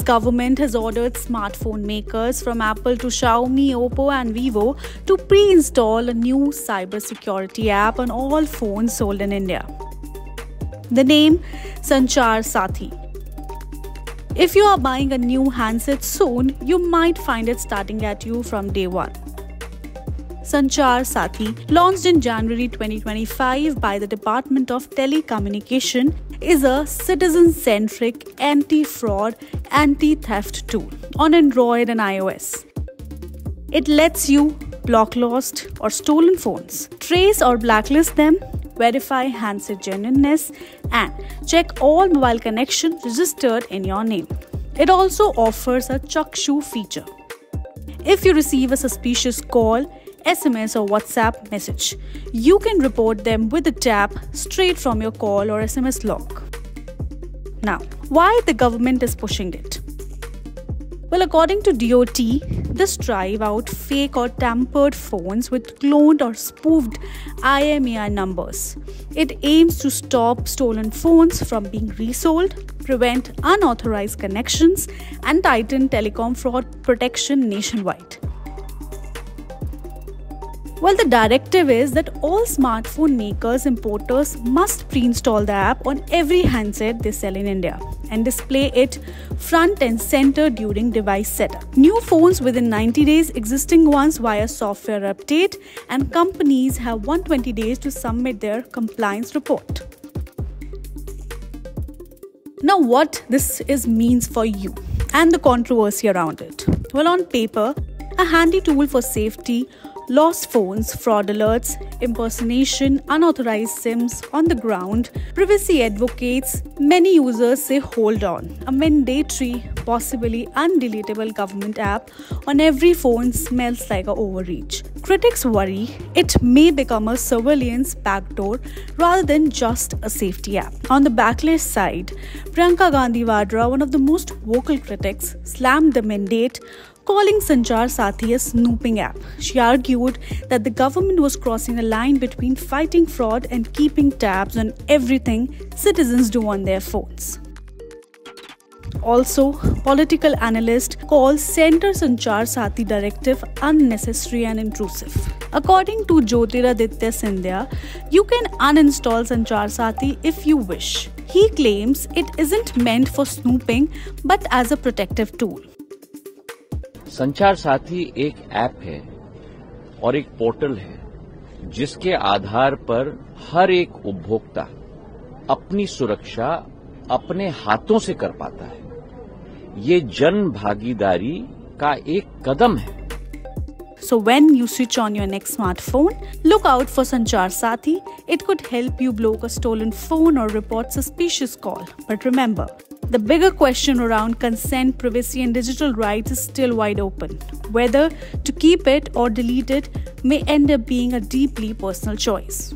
government has ordered smartphone makers from Apple to Xiaomi, Oppo and Vivo to pre-install a new cybersecurity app on all phones sold in India. The name Sanchar Sathi. If you are buying a new handset soon, you might find it starting at you from day one. Sanchar Sathi, launched in January 2025 by the Department of Telecommunication, is a citizen-centric anti-fraud, anti-theft tool on Android and iOS. It lets you block lost or stolen phones, trace or blacklist them, verify handset genuineness, and check all mobile connections registered in your name. It also offers a Chakshu feature. If you receive a suspicious call, SMS or WhatsApp message, you can report them with a tap straight from your call or SMS log. Now, why the government is pushing it? Well, according to DOT, this drive out fake or tampered phones with cloned or spoofed IMEI numbers. It aims to stop stolen phones from being resold, prevent unauthorized connections, and tighten telecom fraud protection nationwide. Well, the directive is that all smartphone makers importers must pre-install the app on every handset they sell in India and display it front and center during device setup. New phones within 90 days, existing ones via software update, and companies have 120 days to submit their compliance report. Now, what this means for you and the controversy around it? Well, on paper, a handy tool for safety, lost phones, fraud alerts, impersonation, unauthorized SIMs on the ground, privacy advocates, many users say hold on. A mandatory, possibly undeletable government app on every phone smells like an overreach. Critics worry it may become a surveillance backdoor rather than just a safety app. On the backlash side, Priyanka Gandhi Vadra, one of the most vocal critics, slammed the mandate, calling Sanchar Sathi a snooping app. She argued that the government was crossing a line between fighting fraud and keeping tabs on everything citizens do on their phones. Also, political analysts call Center Sanchar Sathi directive unnecessary and intrusive. According to Jyotiraditya Scindia, you can uninstall Sanchar Sathi if you wish. He claims it isn't meant for snooping but as a protective tool. संचार साथी एक app है और एक portal है जिसके आधार पर हर एक उपभोक्ता अपनी सुरक्षा अपने हाथों से कर पाता है। ये जन भागीदारी का एक कदम है। So when you switch on your next smartphone, look out for Sanchar Sathi. It could help you block a stolen phone or report suspicious call. But remember, the bigger question around consent, privacy and digital rights is still wide open. Whether to keep it or delete it may end up being a deeply personal choice.